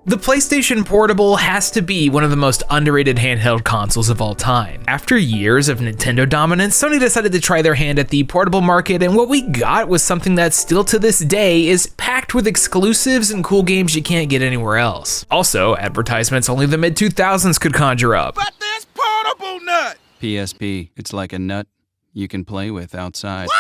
The PlayStation Portable has to be one of the most underrated handheld consoles of all time. After years of Nintendo dominance, Sony decided to try their hand at the portable market, and what we got was something that still to this day is packed with exclusives and cool games you can't get anywhere else. Also, advertisements only the mid-2000s could conjure up. But this portable nut! PSP, it's like a nut you can play with outside.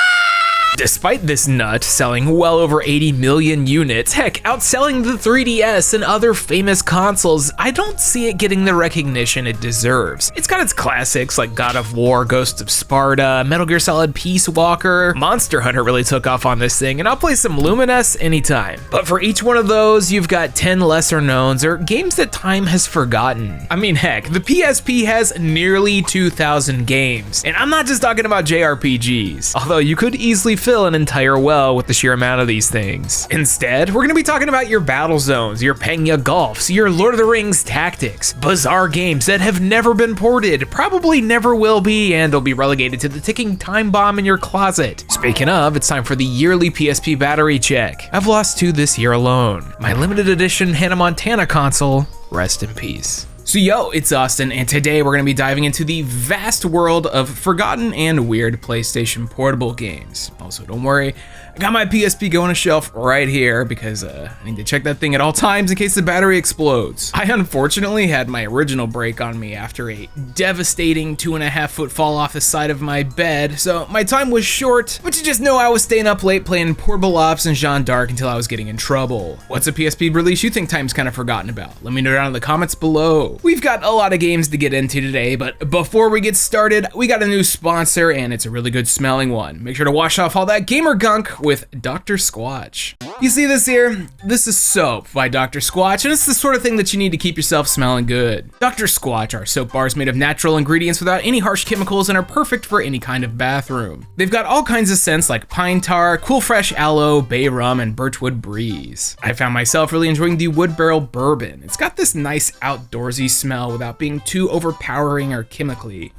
Despite this nut selling well over 80 million units, heck, outselling the 3DS and other famous consoles, I don't see it getting the recognition it deserves. It's got its classics like God of War, Ghost of Sparta, Metal Gear Solid Peace Walker, Monster Hunter really took off on this thing, and I'll play some Lumines anytime. But for each one of those, you've got 10 lesser knowns or games that time has forgotten. I mean, heck, the PSP has nearly 2,000 games, and I'm not just talking about JRPGs, although you could easily fill an entire well with the sheer amount of these things. Instead, we're gonna be talking about your battle zones, your Penya Golfs, your Lord of the Rings tactics, bizarre games that have never been ported, probably never will be, and they'll be relegated to the ticking time bomb in your closet. Speaking of, it's time for the yearly PSP battery check. I've lost 2 this year alone. My limited edition Hannah Montana console, rest in peace. So yo, it's Austin, and today we're gonna be diving into the vast world of forgotten and weird PlayStation Portable games. Also, don't worry, I got my PSP going on a shelf right here because I need to check that thing at all times in case the battery explodes. I unfortunately had my original break on me after a devastating 2.5-foot fall off the side of my bed, so my time was short, but you just know I was staying up late playing Portable Ops and Jeanne d'Arc until I was getting in trouble. What's a PSP release you think time's kind of forgotten about? Let me know down in the comments below. We've got a lot of games to get into today, but before we get started, we got a new sponsor, and it's a really good smelling one. Make sure to wash off all that gamer gunk with Dr. Squatch. You see this here? This is soap by Dr. Squatch, and it's the sort of thing that you need to keep yourself smelling good. Dr. Squatch are soap bars made of natural ingredients without any harsh chemicals and are perfect for any kind of bathroom. They've got all kinds of scents like pine tar, cool fresh aloe, bay rum, and birchwood breeze. I found myself really enjoying the wood barrel bourbon. It's got this nice outdoorsy smell without being too overpowering or chemically.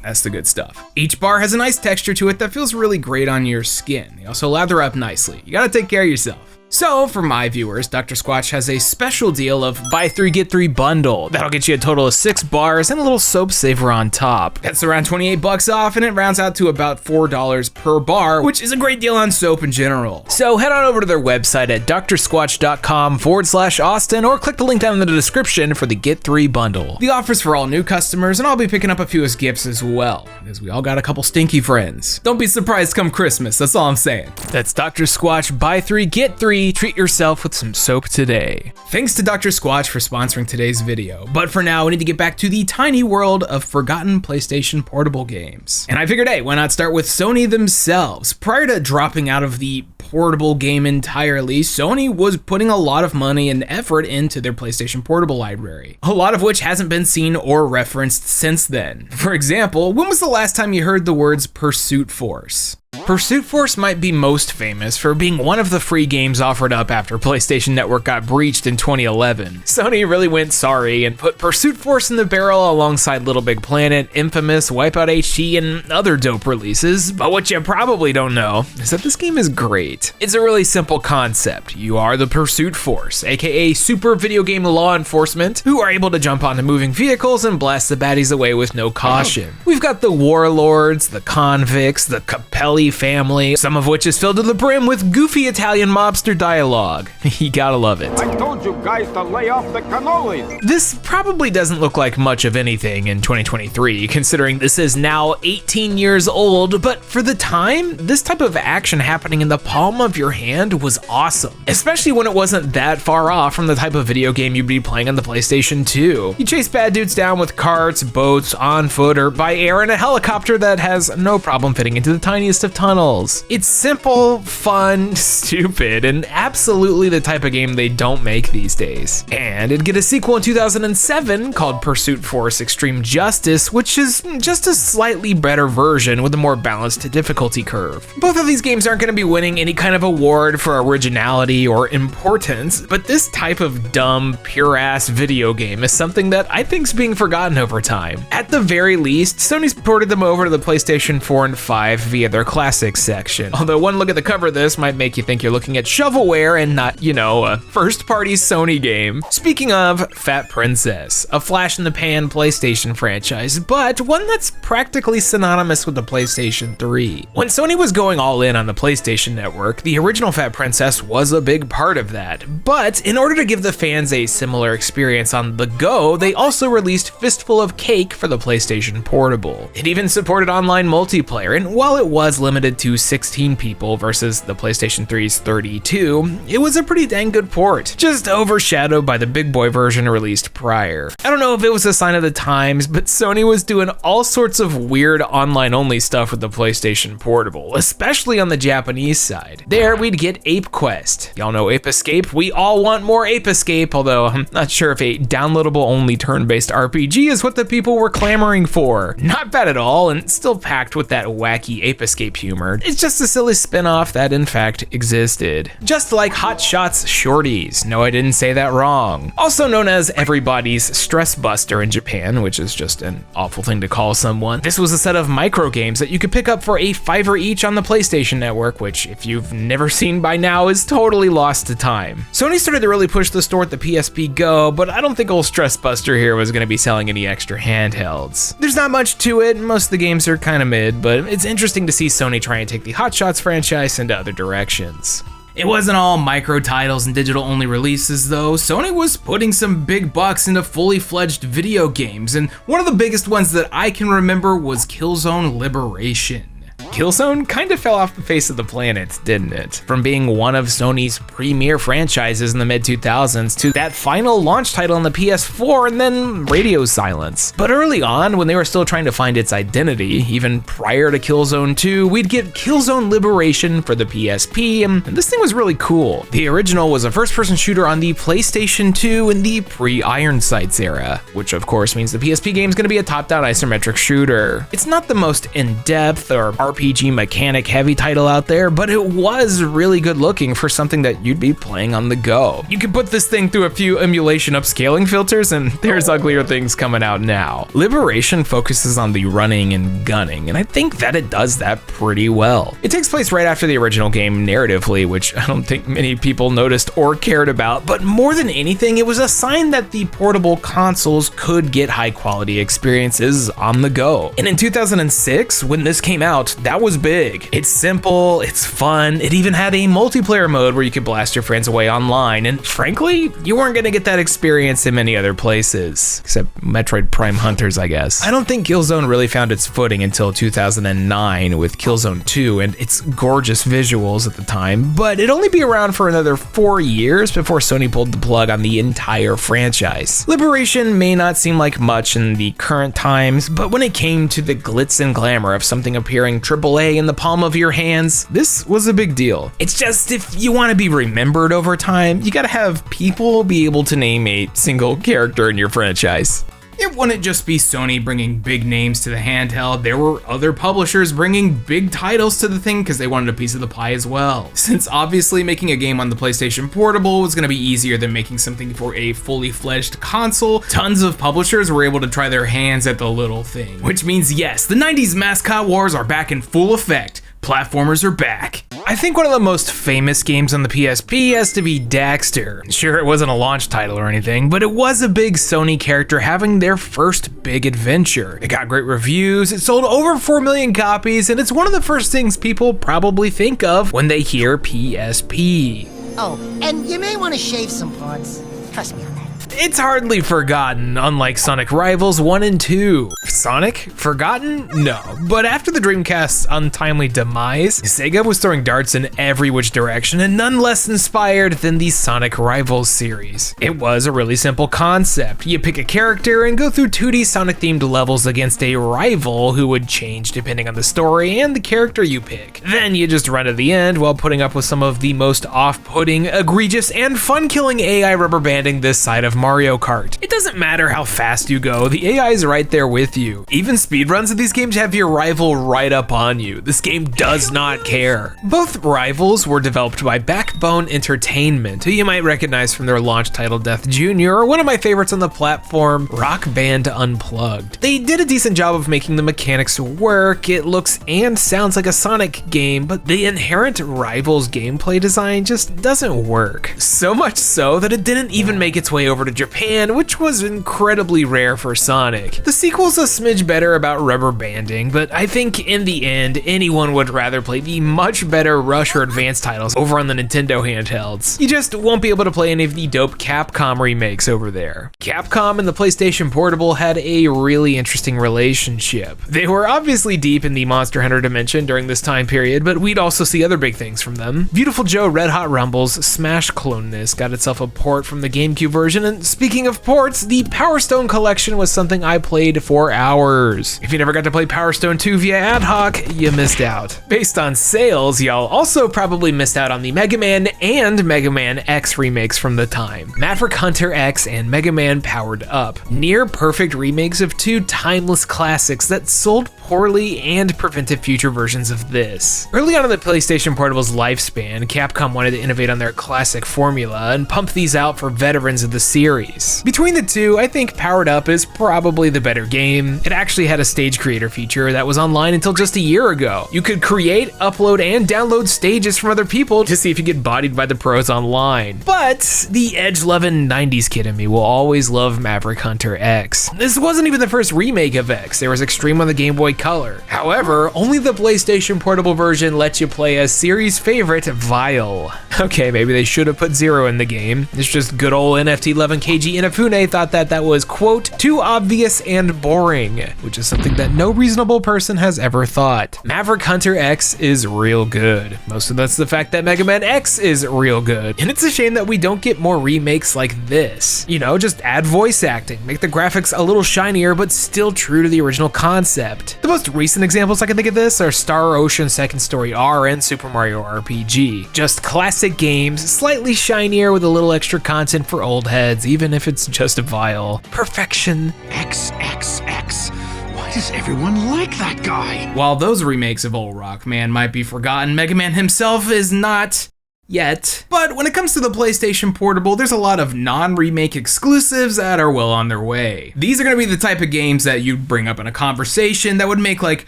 That's the good stuff. Each bar has a nice texture to it that feels really great on your skin. They also lather up nicely. You gotta take care of yourself. So, for my viewers, Dr. Squatch has a special deal of buy 3 get 3 bundle. That'll get you a total of 6 bars and a little soap saver on top. That's around 28 bucks off, and it rounds out to about $4 per bar, which is a great deal on soap in general. So head on over to their website at drsquatch.com/Austin or click the link down in the description for the Get 3 bundle. The offer's for all new customers, and I'll be picking up a few as gifts as well, because we all got a couple stinky friends. Don't be surprised come Christmas, that's all I'm saying. That's Dr. Squatch, buy 3, get 3. Treat yourself with some soap today. Thanks to Dr. Squatch for sponsoring today's video, but for now we need to get back to the tiny world of forgotten PlayStation Portable games. And I figured, hey, why not start with Sony themselves? Prior to dropping out of the portable game entirely, Sony was putting a lot of money and effort into their PlayStation Portable library, a lot of which hasn't been seen or referenced since then. For example, when was the last time you heard the words Pursuit Force? Pursuit Force might be most famous for being one of the free games offered up after PlayStation Network got breached in 2011. Sony really went sorry and put Pursuit Force in the barrel alongside Little Big Planet, Infamous, Wipeout HD, and other dope releases. But what you probably don't know is that this game is great. It's a really simple concept. You are the Pursuit Force, aka super video game law enforcement, who are able to jump onto moving vehicles and blast the baddies away with no caution. We've got the warlords, the convicts, the Capelli family, some of which is filled to the brim with goofy Italian mobster dialogue. You gotta love it. I told you guys to lay off the cannolis. This probably doesn't look like much of anything in 2023, considering this is now 18 years old, but for the time, this type of action happening in the palm of your hand was awesome, especially when it wasn't that far off from the type of video game you'd be playing on the PlayStation 2. You chase bad dudes down with carts, boats, on foot, or by air in a helicopter that has no problem fitting into the tiniest of tunnels. It's simple, fun, stupid, and absolutely the type of game they don't make these days. And it'd get a sequel in 2007 called Pursuit Force Extreme Justice, which is just a slightly better version with a more balanced difficulty curve. Both of these games aren't going to be winning any kind of award for originality or importance, but this type of dumb, pure-ass video game is something that I think's being forgotten over time. At the very least, Sony's ported them over to the PlayStation 4 and 5 via their classics section. Although one look at the cover of this might make you think you're looking at shovelware and not, a first-party Sony game. Speaking of Fat Princess, a flash-in-the-pan PlayStation franchise, but one that's practically synonymous with the PlayStation 3. When Sony was going all in on the PlayStation network, the original Fat Princess was a big part of that. But in order to give the fans a similar experience on the go, they also released Fistful of Cake for the PlayStation Portable. It even supported online multiplayer, and while it was limited to 16 people versus the PlayStation 3's 32, it was a pretty dang good port, just overshadowed by the big boy version released prior. I don't know if it was a sign of the times, but Sony was doing all sorts of weird online-only stuff with the PlayStation Portable, especially on the Japanese side. There, we'd get Ape Quest. Y'all know Ape Escape? We all want more Ape Escape, although I'm not sure if a downloadable-only turn-based RPG is what the people were clamoring for. Not bad at all, and still packed with that wacky Ape Escape humor. It's just a silly spin-off that in fact existed. Just like Hot Shots Shorties. No, I didn't say that wrong. Also known as everybody's Stress Buster in Japan, which is just an awful thing to call someone. This was a set of micro games that you could pick up for $5 each on the PlayStation Network, which if you've never seen by now is totally lost to time. Sony started to really push the store with the PSP Go, but I don't think old Stress Buster here was going to be selling any extra handhelds. There's not much to it, most of the games are kind of mid, but it's interesting to see Sony try and take the Hot Shots franchise into other directions. It wasn't all micro titles and digital only releases though. Sony was putting some big bucks into fully fledged video games, and one of the biggest ones that I can remember was Killzone Liberation. Killzone kind of fell off the face of the planet, didn't it? From being one of Sony's premier franchises in the mid-2000s to that final launch title on the PS4 and then radio silence. But early on, when they were still trying to find its identity, even prior to Killzone 2, we'd get Killzone Liberation for the PSP, and this thing was really cool. The original was a first-person shooter on the PlayStation 2 in the pre-Iron Sights era, which of course means the PSP game is going to be a top-down isometric shooter. It's not the most in-depth or RPG mechanic heavy title out there, but it was really good looking for something that you'd be playing on the go. You can put this thing through a few emulation upscaling filters and there's uglier things coming out now. Liberation focuses on the running and gunning, and I think that it does that pretty well. It takes place right after the original game narratively, which I don't think many people noticed or cared about, but more than anything, it was a sign that the portable consoles could get high quality experiences on the go. And in 2006, when this came out, that was big. It's simple, it's fun, it even had a multiplayer mode where you could blast your friends away online, and frankly, you weren't gonna get that experience in many other places, except Metroid Prime Hunters, I guess. I don't think Killzone really found its footing until 2009 with Killzone 2 and its gorgeous visuals at the time, but it'd only be around for another 4 years before Sony pulled the plug on the entire franchise. Liberation may not seem like much in the current times, but when it came to the glitz and glamour of something appearing AAA in the palm of your hands, this was a big deal. It's just, if you want to be remembered over time, you gotta have people be able to name a single character in your franchise. It wouldn't just be Sony bringing big names to the handheld, there were other publishers bringing big titles to the thing because they wanted a piece of the pie as well. Since obviously making a game on the PlayStation Portable was going to be easier than making something for a fully fledged console, tons of publishers were able to try their hands at the little thing. Which means yes, the 90s mascot wars are back in full effect. Platformers are back. I think one of the most famous games on the PSP has to be Daxter. Sure, it wasn't a launch title or anything, but it was a big Sony character having their first big adventure. It got great reviews, it sold over 4 million copies, and it's one of the first things people probably think of when they hear PSP. Oh, and you may want to shave some parts. Trust me on that. It's hardly forgotten, unlike Sonic Rivals 1 and 2. Sonic? Forgotten? No. But after the Dreamcast's untimely demise, Sega was throwing darts in every which direction and none less inspired than the Sonic Rivals series. It was a really simple concept. You pick a character and go through 2D Sonic-themed levels against a rival who would change depending on the story and the character you pick. Then you just run to the end while putting up with some of the most off-putting, egregious, and fun-killing AI rubber banding this side of Mario Kart. It doesn't matter how fast you go, the AI is right there with you. Even speedruns of these games have your rival right up on you. This game does not care. Both rivals were developed by Backbone Entertainment, who you might recognize from their launch title Death Jr., or one of my favorites on the platform, Rock Band Unplugged. They did a decent job of making the mechanics work. It looks and sounds like a Sonic game, but the inherent rival's gameplay design just doesn't work. So much so that it didn't even make its way over to Japan, which was incredibly rare for Sonic. The sequel's a smidge better about rubber banding, but I think in the end, anyone would rather play the much better Rush or Advance titles over on the Nintendo handhelds. You just won't be able to play any of the dope Capcom remakes over there. Capcom and the PlayStation Portable had a really interesting relationship. They were obviously deep in the Monster Hunter dimension during this time period, but we'd also see other big things from them. Beautiful Joe Red Hot Rumble's Smash cloneness got itself a port from the GameCube version, and speaking of ports, the Power Stone collection was something I played for hours. If you never got to play Power Stone 2 via ad hoc, you missed out. Based on sales, y'all also probably missed out on the Mega Man and Mega Man X remakes from the time. Maverick Hunter X and Mega Man Powered Up. Near perfect remakes of two timeless classics that sold poorly and prevented future versions of this. Early on in the PlayStation Portable's lifespan, Capcom wanted to innovate on their classic formula and pump these out for veterans of the series. Between the two, I think Powered Up is probably the better game. It actually had a stage creator feature that was online until just a year ago. You could create, upload, and download stages from other people to see if you get bodied by the pros online. But the edge-loving 90s kid in me will always love Maverick Hunter X. This wasn't even the first remake of X. There was Extreme on the Game Boy Color. However, only the PlayStation Portable version lets you play as series favorite Vile. Okay, maybe they should have put Zero in the game. It's just good old NFT-loving KG Inafune thought that was, quote, too obvious and boring, which is something that no reasonable person has ever thought. Maverick Hunter X is real good. Most of that's the fact that Mega Man X is real good. And it's a shame that we don't get more remakes like this. You know, just add voice acting, make the graphics a little shinier, but still true to the original concept. The most recent examples I can think of this are Star Ocean Second Story R and Super Mario RPG. Just classic games, slightly shinier with a little extra content for old heads, even if it's just Vile. Perfection. XXX. Why does everyone like that guy? While those remakes of Old Rockman might be forgotten, Mega Man himself is not yet. But when it comes to the PlayStation Portable, there's a lot of non-remake exclusives that are well on their way. These are gonna be the type of games that you'd bring up in a conversation that would make like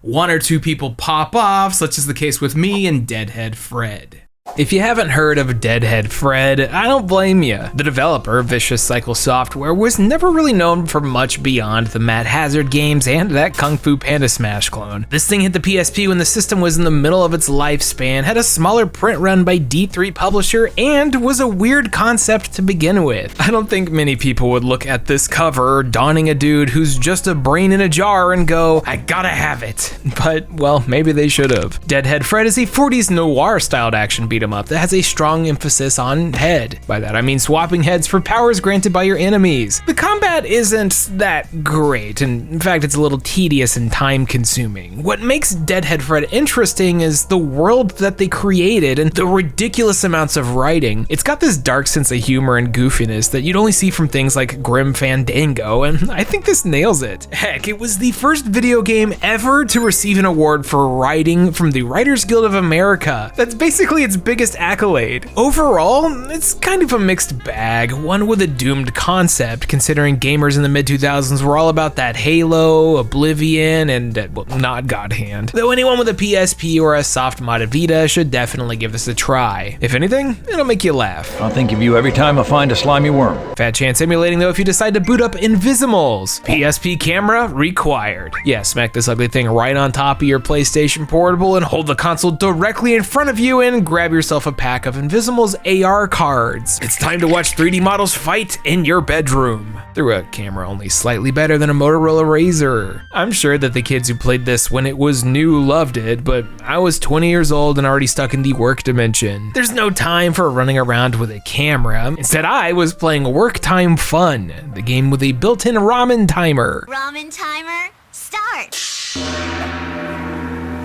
one or two people pop off, such as the case with me and Deadhead Fred. If you haven't heard of Deadhead Fred, I don't blame you. The developer, Vicious Cycle Software, was never really known for much beyond the Mad Hazard games and that Kung Fu Panda Smash clone. This thing hit the PSP when the system was in the middle of its lifespan, had a smaller print run by D3 publisher, and was a weird concept to begin with. I don't think many people would look at this cover, donning a dude who's just a brain in a jar and go, I gotta have it. But, well, maybe they should have. Deadhead Fred is a 40s noir-styled action beat 'em up that has a strong emphasis on head. By that I mean swapping heads for powers granted by your enemies. The combat isn't that great, and in fact it's a little tedious and time consuming. What makes Deadhead Fred interesting is the world that they created and the ridiculous amounts of writing. It's got this dark sense of humor and goofiness that you'd only see from things like Grim Fandango, and I think this nails it. Heck, it was the first video game ever to receive an award for writing from the Writers Guild of America. That's basically its biggest accolade. Overall, it's kind of a mixed bag, one with a doomed concept, considering gamers in the mid-2000s were all about that Halo, Oblivion, and, well, not God Hand. Though anyone with a PSP or a soft modded Vita should definitely give this a try. If anything, it'll make you laugh. I'll think of you every time I find a slimy worm. Fat chance emulating though if you decide to boot up Invisimals. PSP camera required. Yeah, smack this ugly thing right on top of your PlayStation Portable and hold the console directly in front of you and grab yourself a pack of Invisimals AR cards. It's time to watch 3D models fight in your bedroom. Through a camera only slightly better than a Motorola Razr. I'm sure that the kids who played this when it was new loved it, but I was 20 years old and already stuck in the work dimension. There's no time for running around with a camera. Instead, I was playing Work Time Fun, the game with a built-in ramen timer. Ramen timer, start.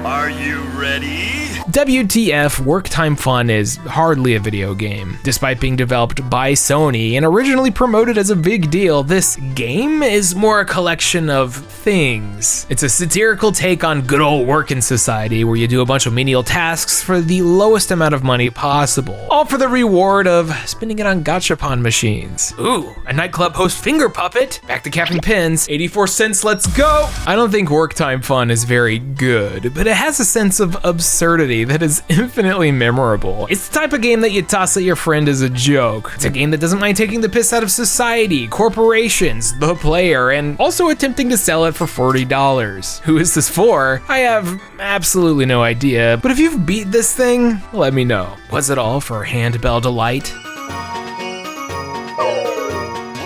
Are you ready? WTF, Work Time Fun is hardly a video game. Despite being developed by Sony and originally promoted as a big deal, this game is more a collection of things. It's a satirical take on good old working society where you do a bunch of menial tasks for the lowest amount of money possible, all for the reward of spending it on gachapon machines. Ooh, a nightclub host finger puppet, back to capping pins, 84 cents, let's go! I don't think Work Time Fun is very good, but it has a sense of absurdity that is infinitely memorable. It's the type of game that you toss at your friend as a joke. It's a game that doesn't mind taking the piss out of society, corporations, the player, and also attempting to sell it for $40. Who is this for? I have absolutely no idea, but if you've beat this thing, let me know. Was it all for handheld delight?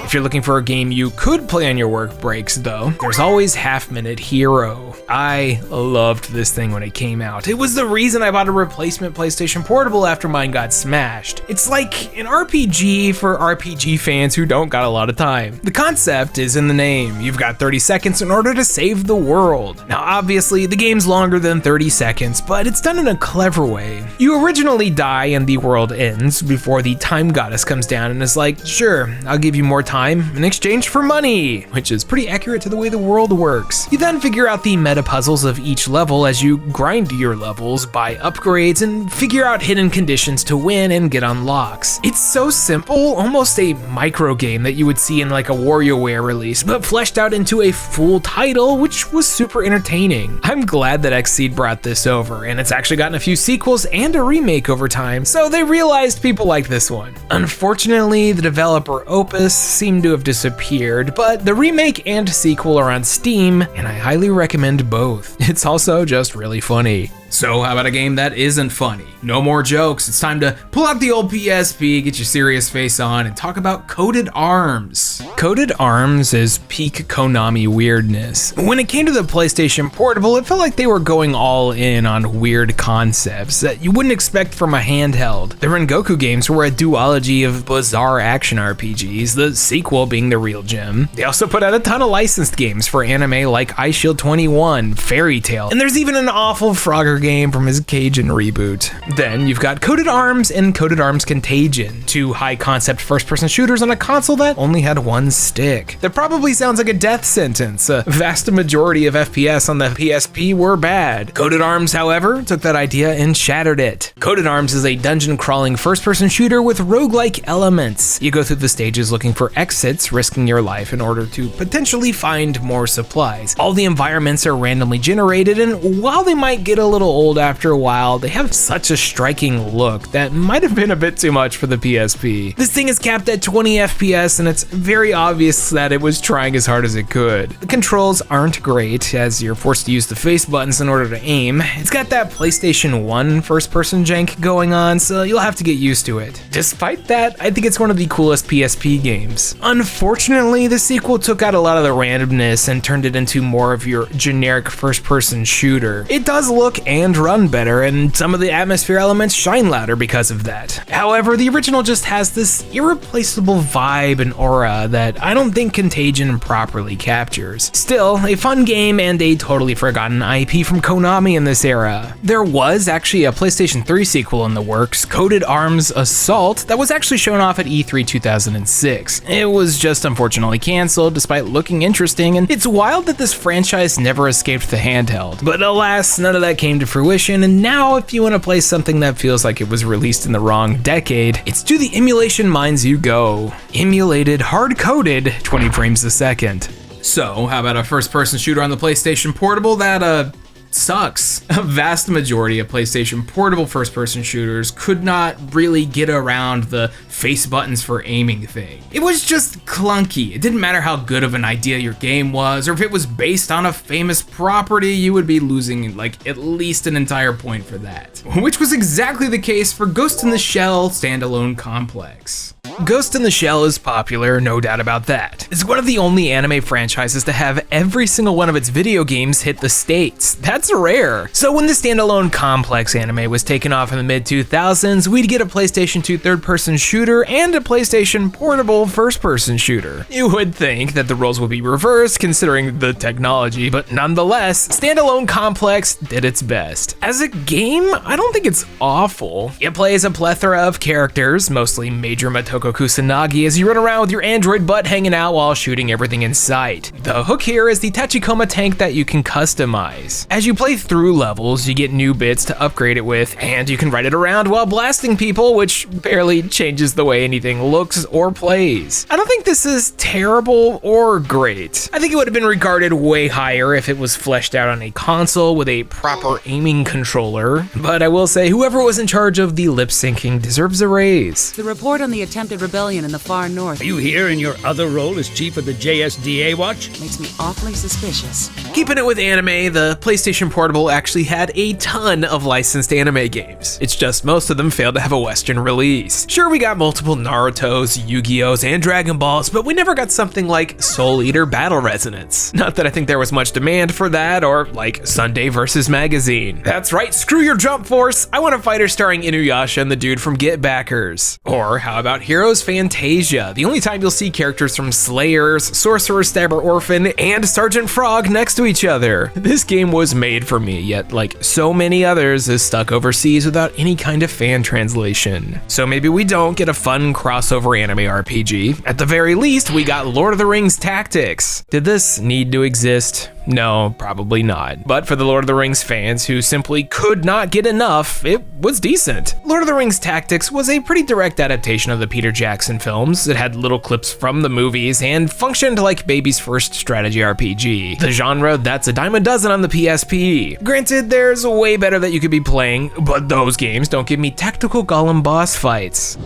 If you're looking for a game you could play on your work breaks though, there's always Half Minute Hero. I loved this thing when it came out. It was the reason I bought a replacement PlayStation Portable after mine got smashed. It's like an RPG for RPG fans who don't got a lot of time. The concept is in the name. You've got 30 seconds in order to save the world. Now obviously the game's longer than 30 seconds, but it's done in a clever way. You originally die and the world ends before the time goddess comes down and is like, sure, I'll give you more time in exchange for money, which is pretty accurate to the way the world works. You then figure out the meta puzzles of each level as you grind your levels, buy upgrades, and figure out hidden conditions to win and get unlocks. It's so simple, almost a micro game that you would see in like a WarioWare release, but fleshed out into a full title, which was super entertaining. I'm glad that Xseed brought this over, and it's actually gotten a few sequels and a remake over time, so they realized people liked this one. Unfortunately, the developer Opus seemed to have disappeared, but the remake and sequel are on Steam, and I highly recommend both. It's also just really funny. So how about a game that isn't funny? No more jokes, it's time to pull out the old PSP, get your serious face on, and talk about Coded Arms. Coded Arms is peak Konami weirdness. When it came to the PlayStation Portable, it felt like they were going all in on weird concepts that you wouldn't expect from a handheld. The Rengoku games were a duology of bizarre action RPGs, the sequel being the real gem. They also put out a ton of licensed games for anime like Ice Shield 21, Fairy Tail, and there's even an awful Frogger game from his Cajun reboot. Then you've got Coded Arms and Coded Arms Contagion, two high-concept first-person shooters on a console that only had one stick. That probably sounds like a death sentence. A vast majority of FPS on the PSP were bad. Coded Arms, however, took that idea and shattered it. Coded Arms is a dungeon-crawling first-person shooter with roguelike elements. You go through the stages looking for exits, risking your life in order to potentially find more supplies. All the environments are randomly generated, and while they might get a little old after a while, they have such a striking look that might have been a bit too much for the PSP. This thing is capped at 20 FPS, and it's very obvious that it was trying as hard as it could. The controls aren't great, as you're forced to use the face buttons in order to aim. It's got that PlayStation 1 first-person jank going on, so you'll have to get used to it. Despite that, I think it's one of the coolest PSP games. Unfortunately, the sequel took out a lot of the randomness and turned it into more of your generic first-person shooter. It does look and run better, and some of the atmosphere elements shine louder because of that. However, the original just has this irreplaceable vibe and aura that I don't think Contagion properly captures. Still, a fun game and a totally forgotten IP from Konami in this era. There was actually a PlayStation 3 sequel in the works, Coded Arms Assault, that was actually shown off at E3 2006. It was just unfortunately canceled despite looking interesting, and it's wild that this franchise never escaped the handheld. But alas, none of that came to fruition, and now if you want to play something that feels like it was released in the wrong decade, it's to the emulation mines you go. Emulated, hard-coded, 20 frames a second. So how about a first-person shooter on the PlayStation Portable that, sucks. A vast majority of PlayStation Portable first-person shooters could not really get around the face buttons for aiming thing. It was just clunky. It didn't matter how good of an idea your game was, or if it was based on a famous property, you would be losing like at least an entire point for that. Which was exactly the case for Ghost in the Shell standalone complex. Ghost in the Shell is popular, no doubt about that. It's one of the only anime franchises to have every single one of its video games hit the States. That's rare. So when the standalone complex anime was taken off in the mid-2000s, we'd get a PlayStation 2 third-person shooter shooter and a PlayStation Portable first-person shooter. You would think that the roles would be reversed considering the technology, but nonetheless, Standalone Complex did its best. As a game, I don't think it's awful. It plays a plethora of characters, mostly Major Motoko Kusanagi, as you run around with your android butt hanging out while shooting everything in sight. The hook here is the Tachikoma tank that you can customize. As you play through levels, you get new bits to upgrade it with, and you can ride it around while blasting people, which barely changes the way anything looks or plays. I don't think this is terrible or great. I think it would have been regarded way higher if it was fleshed out on a console with a proper aiming controller, but I will say whoever was in charge of the lip syncing deserves a raise. The report on the attempted rebellion in the far north Are you here in your other role as chief of the JSDA watch? makes me awfully suspicious. Keeping it with anime, the PlayStation Portable actually had a ton of licensed anime games. It's just most of them failed to have a Western release. Sure, we got multiple Naruto's, Yu-Gi-Oh's, and Dragon Balls, but we never got something like Soul Eater Battle Resonance. Not that I think there was much demand for that, or like Sunday vs. Magazine. That's right, screw your Jump Force! I want a fighter starring Inuyasha and the dude from Get Backers. Or how about Heroes Fantasia, the only time you'll see characters from Slayers, Sorcerer Stabber Orphan, and Sergeant Frog next to each other. This game was made for me, yet like so many others is stuck overseas without any kind of fan translation. So maybe we don't get a fun crossover anime RPG. At the very least, we got Lord of the Rings Tactics. Did this need to exist? No, probably not. But for the Lord of the Rings fans who simply could not get enough, it was decent. Lord of the Rings Tactics was a pretty direct adaptation of the Peter Jackson films. It had little clips from the movies and functioned like baby's first strategy RPG. The genre that's a dime a dozen on the PSP. Granted, there's way better that you could be playing, but those games don't give me tactical Golem boss fights.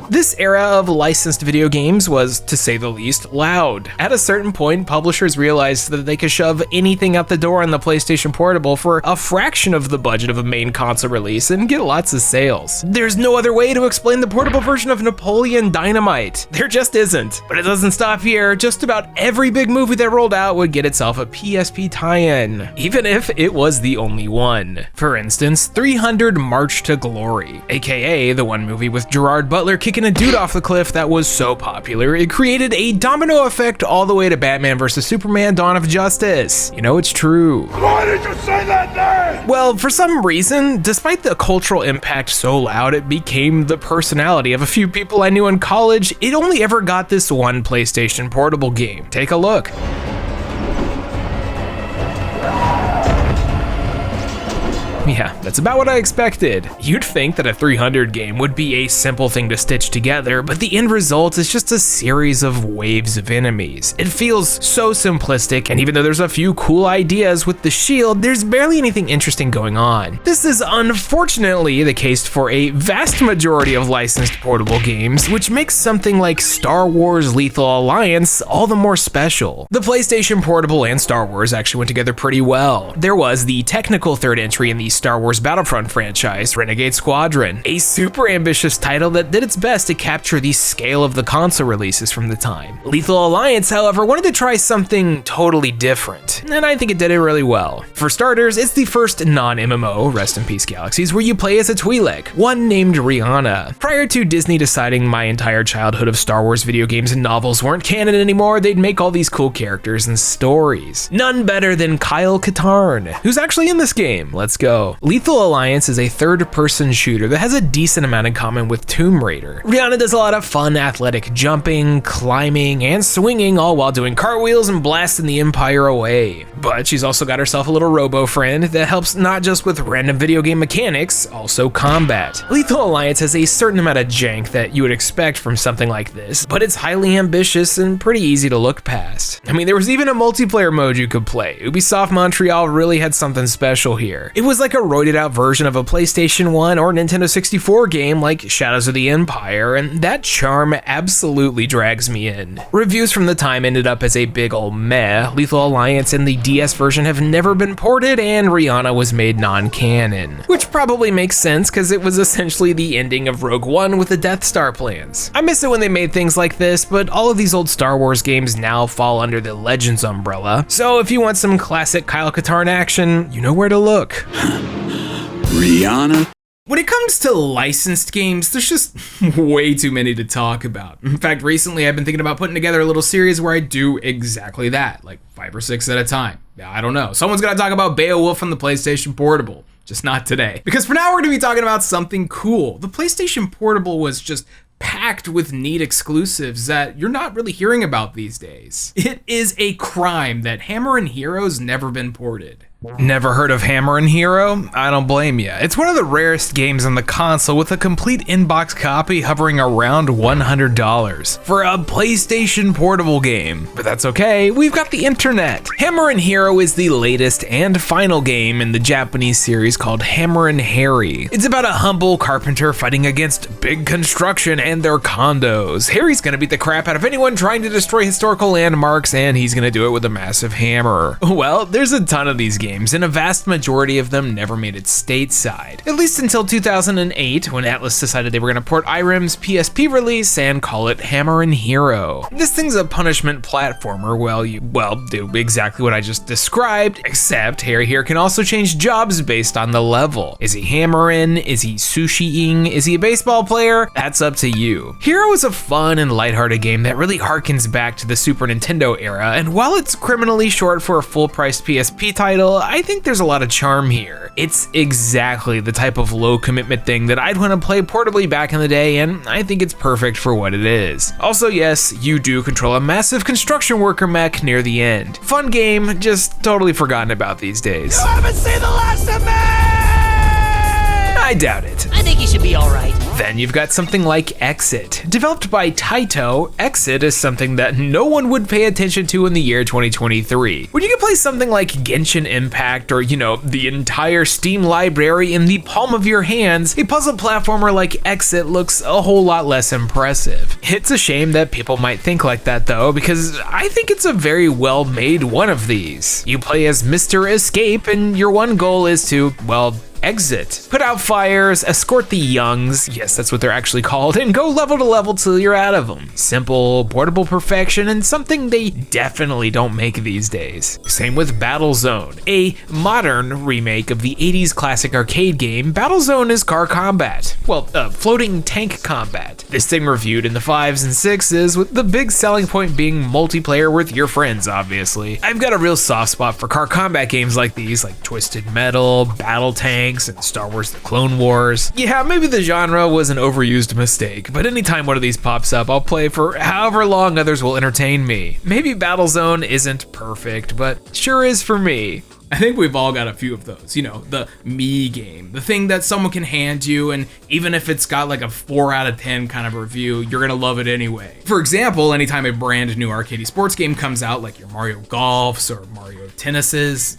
This era of licensed video games was, to say the least, loud. At a certain point, publishers realized that they could shove anything out the door on the PlayStation Portable for a fraction of the budget of a main console release and get lots of sales. There's no other way to explain the portable version of Napoleon Dynamite. There just isn't. But it doesn't stop here. Just about every big movie that rolled out would get itself a PSP tie-in, even if it was the only one. For instance, 300 March to Glory, aka the one movie with Gerard Butler kicking a dude off the cliff that was so popular, it created a domino effect all the way to Batman vs. Superman Dawn of Justice. You know, it's true. Why did you say that name? Well, for some reason, despite the cultural impact so loud it became the personality of a few people I knew in college, it only ever got this one PlayStation Portable game. Take a look. Yeah, that's about what I expected. You'd think that a 300 game would be a simple thing to stitch together, but the end result is just a series of waves of enemies. It feels so simplistic, and even though there's a few cool ideas with the shield, there's barely anything interesting going on. This is unfortunately the case for a vast majority of licensed portable games, which makes something like Star Wars Lethal Alliance all the more special. The PlayStation Portable and Star Wars actually went together pretty well. There was the technical third entry in the Star Wars Battlefront franchise, Renegade Squadron, a super ambitious title that did its best to capture the scale of the console releases from the time. Lethal Alliance, however, wanted to try something totally different, and I think it did it really well. For starters, it's the first non-MMO, rest in peace Galaxies, where you play as a Twi'lek, one named Rihanna. Prior to Disney deciding my entire childhood of Star Wars video games and novels weren't canon anymore, they'd make all these cool characters and stories. None better than Kyle Katarn, who's actually in this game. Let's go. Lethal Alliance is a third-person shooter that has a decent amount in common with Tomb Raider. Rihanna does a lot of fun athletic jumping, climbing, and swinging, all while doing cartwheels and blasting the Empire away. But she's also got herself a little robo-friend that helps not just with random video game mechanics, also combat. Lethal Alliance has a certain amount of jank that you would expect from something like this, but it's highly ambitious and pretty easy to look past. I mean, there was even a multiplayer mode you could play. Ubisoft Montreal really had something special here. It was like a roided out version of a PlayStation 1 or Nintendo 64 game like Shadows of the Empire, and that charm absolutely drags me in. Reviews from the time ended up as a big ol' meh. Lethal Alliance and the DS version have never been ported, and Rihanna was made non-canon. Which probably makes sense because it was essentially the ending of Rogue One with the Death Star plans. I miss it when they made things like this, but all of these old Star Wars games now fall under the Legends umbrella. So if you want some classic Kyle Katarn action, you know where to look. Rihanna? When it comes to licensed games, there's just way too many to talk about. In fact, recently I've been thinking about putting together a little series where I do exactly that, like 5 or 6 at a time. Yeah, I don't know. Someone's gonna talk about Beowulf on the PlayStation Portable. Just not today. Because for now, we're gonna be talking about something cool. The PlayStation Portable was just packed with neat exclusives that you're not really hearing about these days. It is a crime that Hammer and Hero's never been ported. Never heard of Hammer and Hero? I don't blame ya. It's one of the rarest games on the console with a complete inbox copy hovering around $100 for a PlayStation Portable game. But that's okay, we've got the internet. Hammer and Hero is the latest and final game in the Japanese series called Hammer and Harry. It's about a humble carpenter fighting against big construction and their condos. Harry's gonna beat the crap out of anyone trying to destroy historical landmarks, and he's gonna do it with a massive hammer. Well, there's a ton of these games, and a vast majority of them never made it stateside. At least until 2008, when Atlas decided they were gonna port Irem's PSP release and call it Hammer and Hero. This thing's a punishment platformer. Well, you do exactly what I just described, except Harry here can also change jobs based on the level. Is he hammering? Is he sushiing? Is he a baseball player? That's up to you. Hero is a fun and lighthearted game that really harkens back to the Super Nintendo era, and while it's criminally short for a full-priced PSP title, I think there's a lot of charm here. It's exactly the type of low commitment thing that I'd want to play portably back in the day, and I think it's perfect for what it is. Also, yes, you do control a massive construction worker mech near the end. Fun game, just totally forgotten about these days. You haven't seen the last of me! I doubt it. I think you should be alright. Then you've got something like Exit. Developed by Taito, Exit is something that no one would pay attention to in the year 2023. When you can play something like Genshin Impact or, the entire Steam library in the palm of your hands, a puzzle platformer like Exit looks a whole lot less impressive. It's a shame that people might think like that though, because I think it's a very well made one of these. You play as Mr. Escape, and your one goal is to, exit. Put out fires, escort the youngs, yes, that's what they're actually called, and go level to level till you're out of them. Simple, portable perfection, and something they definitely don't make these days. Same with Battlezone, a modern remake of the 80s classic arcade game. Battlezone is car combat. Floating tank combat. This thing reviewed in the 5s and 6s, with the big selling point being multiplayer with your friends, obviously. I've got a real soft spot for car combat games like these, like Twisted Metal, Battletank, and Star Wars The Clone Wars. Yeah, maybe the genre was an overused mistake, but anytime one of these pops up, I'll play for however long others will entertain me. Maybe Battlezone isn't perfect, but sure is for me. I think we've all got a few of those, the me game, the thing that someone can hand you, and even if it's got like a 4 out of 10 kind of review, you're gonna love it anyway. For example, anytime a brand new arcade sports game comes out, like your Mario Golfs or Mario Tennises,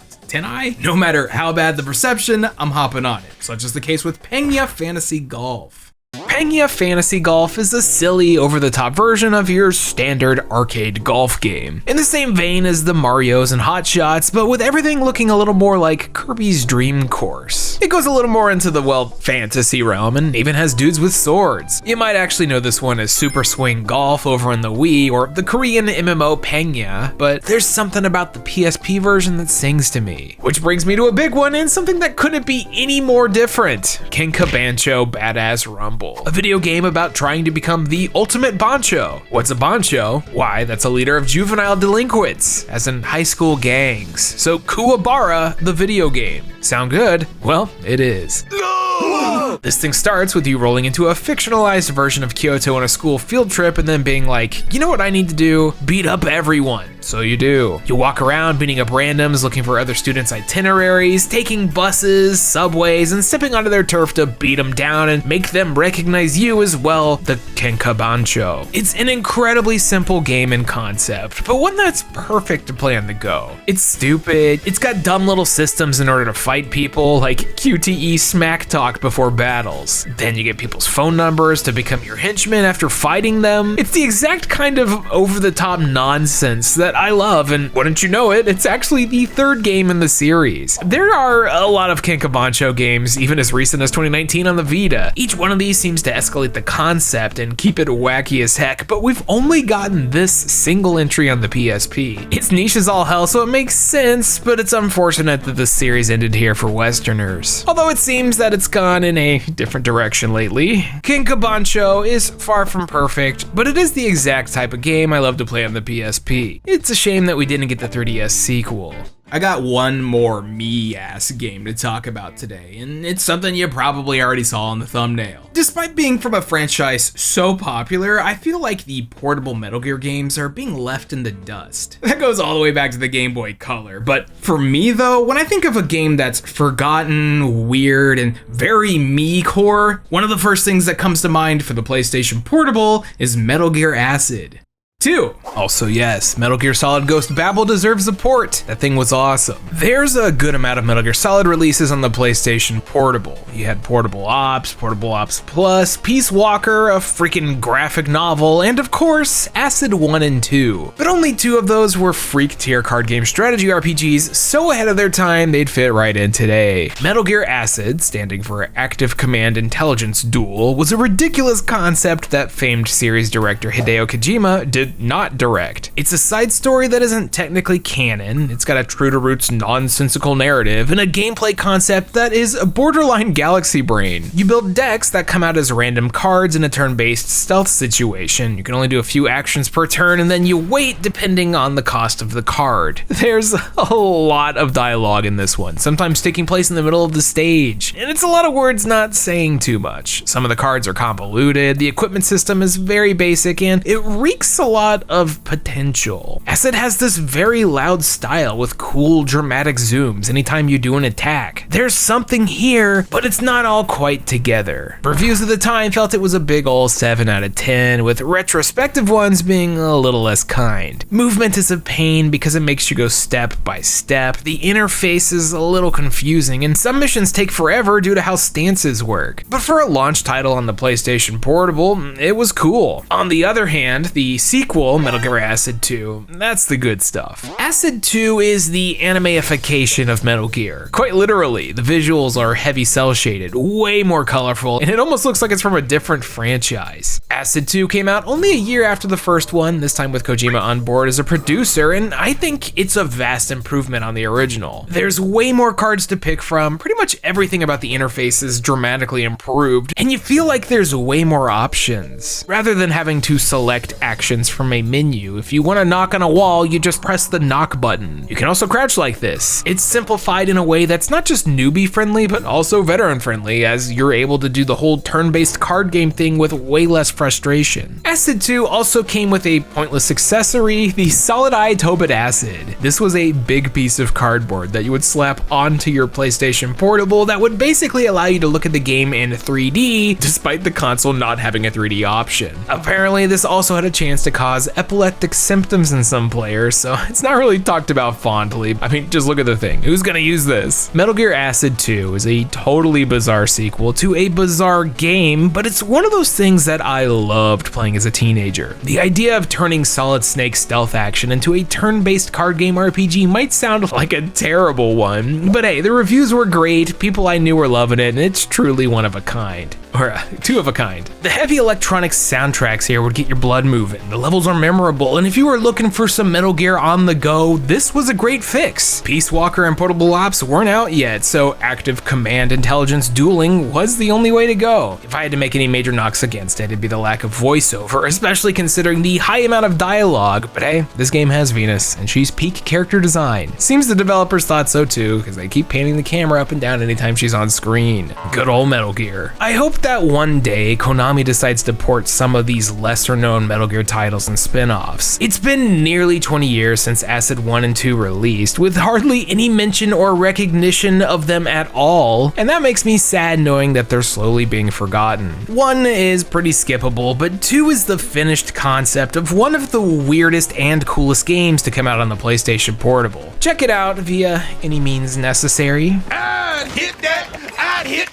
no matter how bad the reception, I'm hopping on it, such is the case with Pengya Fantasy Golf. Pengya Fantasy Golf is a silly, over-the-top version of your standard arcade golf game. In the same vein as the Marios and Hot Shots, but with everything looking a little more like Kirby's Dream Course. It goes a little more into the, fantasy realm, and even has dudes with swords. You might actually know this one as Super Swing Golf over on the Wii, or the Korean MMO Pengya, but there's something about the PSP version that sings to me. Which brings me to a big one, and something that couldn't be any more different. Kenka Badass Rumble. A video game about trying to become the ultimate bancho. What's a bancho? Why, that's a leader of juvenile delinquents, as in high school gangs. So Kuwabara, the video game. Sound good? Well, it is. No! This thing starts with you rolling into a fictionalized version of Kyoto on a school field trip and then being like, you know what I need to do? Beat up everyone. So you do. You walk around beating up randoms, looking for other students' itineraries, taking buses, subways, and stepping onto their turf to beat them down and make them recognize you as well, the Kenkabancho. It's an incredibly simple game in concept, but one that's perfect to play on the go. It's stupid, it's got dumb little systems in order to fight people, like QTE smack talk before battles. Then you get people's phone numbers to become your henchmen after fighting them. It's the exact kind of over-the-top nonsense that I love, and wouldn't you know it, it's actually the third game in the series. There are a lot of Ken Kabancho games, even as recent as 2019 on the Vita. Each one of these seems to escalate the concept and keep it wacky as heck, but we've only gotten this single entry on the PSP. Its niche is all hell, so it makes sense, but it's unfortunate that the series ended here for Westerners. Although it seems that it's gone in a different direction lately. Ken Kabancho is far from perfect, but it is the exact type of game I love to play on the PSP. It's a shame that we didn't get the 3DS sequel. I got one more me-ass game to talk about today, and it's something you probably already saw in the thumbnail. Despite being from a franchise so popular, I feel like the portable Metal Gear games are being left in the dust. That goes all the way back to the Game Boy Color, but for me though, when I think of a game that's forgotten, weird, and very me-core, one of the first things that comes to mind for the PlayStation Portable is Metal Gear Acid 2. Also, yes, Metal Gear Solid Ghost Babel deserves a port. That thing was awesome. There's a good amount of Metal Gear Solid releases on the PlayStation Portable. You had Portable Ops Plus, Peace Walker, a freaking graphic novel, and of course, Acid 1 and 2. But only 2 of those were freak tier card game strategy RPGs so ahead of their time they'd fit right in today. Metal Gear Acid, standing for Active Command Intelligence Duel, was a ridiculous concept that famed series director Hideo Kojima did not direct. It's a side story that isn't technically canon, it's got a true-to-roots nonsensical narrative, and a gameplay concept that is a borderline galaxy brain. You build decks that come out as random cards in a turn-based stealth situation. You can only do a few actions per turn, and then you wait depending on the cost of the card. There's a lot of dialogue in this one, sometimes taking place in the middle of the stage, and it's a lot of words not saying too much. Some of the cards are convoluted, the equipment system is very basic, and it reeks a lot of potential. Acid has this very loud style with cool dramatic zooms anytime you do an attack. There's something here, but it's not all quite together. Reviews of the time felt it was a big ol' 7 out of 10, with retrospective ones being a little less kind. Movement is a pain because it makes you go step by step. The interface is a little confusing, and some missions take forever due to how stances work. But for a launch title on the PlayStation Portable, it was cool. On the other hand, the sequel, Metal Gear Acid 2, that's the good stuff. Acid 2 is the animeification of Metal Gear. Quite literally, the visuals are heavy cel shaded, way more colorful, and it almost looks like it's from a different franchise. Acid 2 came out only a year after the first one, this time with Kojima on board as a producer, and I think it's a vast improvement on the original. There's way more cards to pick from, pretty much everything about the interface is dramatically improved, and you feel like there's way more options. Rather than having to select actions from a menu, if you want to knock on a wall, you just press the knock button. You can also crouch like this. It's simplified in a way that's not just newbie friendly, but also veteran friendly, as you're able to do the whole turn-based card game thing with way less frustration. Acid 2 also came with a pointless accessory, the Solid-Eye Tobit Acid. This was a big piece of cardboard that you would slap onto your PlayStation Portable that would basically allow you to look at the game in 3D, despite the console not having a 3D option. Apparently, this also had a chance to cause epileptic symptoms in some players, so it's not really talked about fondly. I mean, just look at the thing. Who's gonna use this? Metal Gear Acid 2 is a totally bizarre sequel to a bizarre game, but it's one of those things that I loved playing as a teenager. The idea of turning Solid Snake stealth action into a turn-based card game RPG might sound like a terrible one, but hey, the reviews were great, people I knew were loving it, and it's truly one of a kind. Or two of a kind. The heavy electronic soundtracks here would get your blood moving. The levels are memorable, and if you were looking for some Metal Gear on the go, this was a great fix. Peace Walker and Portable Ops weren't out yet, so Active Command Intelligence Dueling was the only way to go. If I had to make any major knocks against it, it'd be the lack of voiceover, especially considering the high amount of dialogue. But hey, this game has Venus, and she's peak character design. Seems the developers thought so too, because they keep panning the camera up and down anytime she's on screen. Good old Metal Gear. I hope that one day Konami decides to port some of these lesser known Metal Gear titles and spin-offs. It's been nearly 20 years since Acid 1 and 2 released, with hardly any mention or recognition of them at all, and that makes me sad knowing that they're slowly being forgotten. 1 is pretty skippable, but 2 is the finished concept of one of the weirdest and coolest games to come out on the PlayStation Portable. Check it out via any means necessary. I'd hit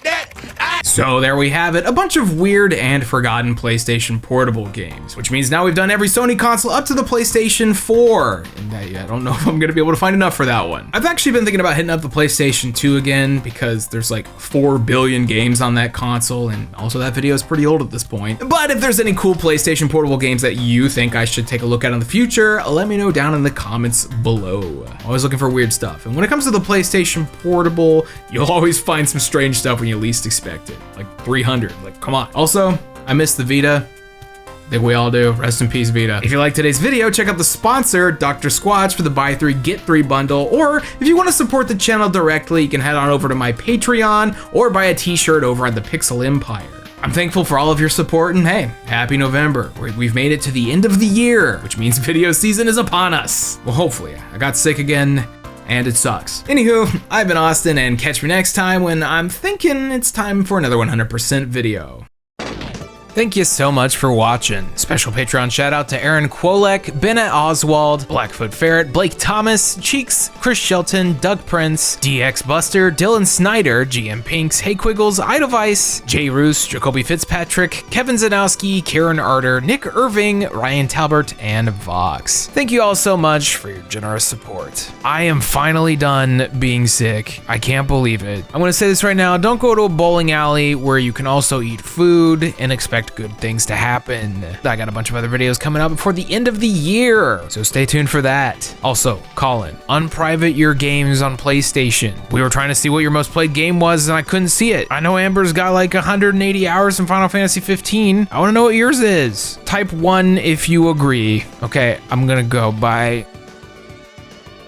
that. So there we have it, a bunch of weird and forgotten PlayStation Portable games, which means now we've done every Sony console up to the PlayStation 4. And I don't know if I'm gonna be able to find enough for that one. I've actually been thinking about hitting up the PlayStation 2 again because there's like 4 billion games on that console, and also that video is pretty old at this point. But if there's any cool PlayStation Portable games that you think I should take a look at in the future, let me know down in the comments below. Always looking for weird stuff. And when it comes to the PlayStation Portable, you'll always find some strange stuff when you least expect it. Like 300, like come on. Also, I miss the Vita. I think we all do. Rest in peace, Vita. If you like today's video, check out the sponsor, Dr. Squatch, for the buy 3 get 3 bundle. Or if you want to support the channel directly, you can head on over to my Patreon or buy a t-shirt over at the Pixel Empire. I'm thankful for all of your support, and hey, happy November. We've made it to the end of the year, which means video season is upon us. Well, hopefully. I got sick again, and it sucks. Anywho, I've been Austin, and catch me next time when I'm thinking it's time for another 100% video. Thank you so much for watching. Special Patreon shout out to Aaron Kwolek, Bennett Oswald, Blackfoot Ferret, Blake Thomas, Cheeks, Chris Shelton, Doug Prince, DX Buster, Dylan Snyder, GM Pinks, Hey Quiggles, Idavice, Jay Roos, Jacoby Fitzpatrick, Kevin Zanowski, Karen Arter, Nick Irving, Ryan Talbert, and Vox. Thank you all so much for your generous support. I am finally done being sick. I can't believe it. I'm gonna say this right now, don't go to a bowling alley where you can also eat food and expect good things to happen. I got a bunch of other videos coming up before the end of the year, so stay tuned for that. Also, Colin, unprivate your games on PlayStation. We were trying to see what your most played game was and I couldn't see it. I know Amber's got like 180 hours in Final Fantasy 15. I wanna know what yours is. Type 1 if you agree. Okay, I'm gonna go. Bye.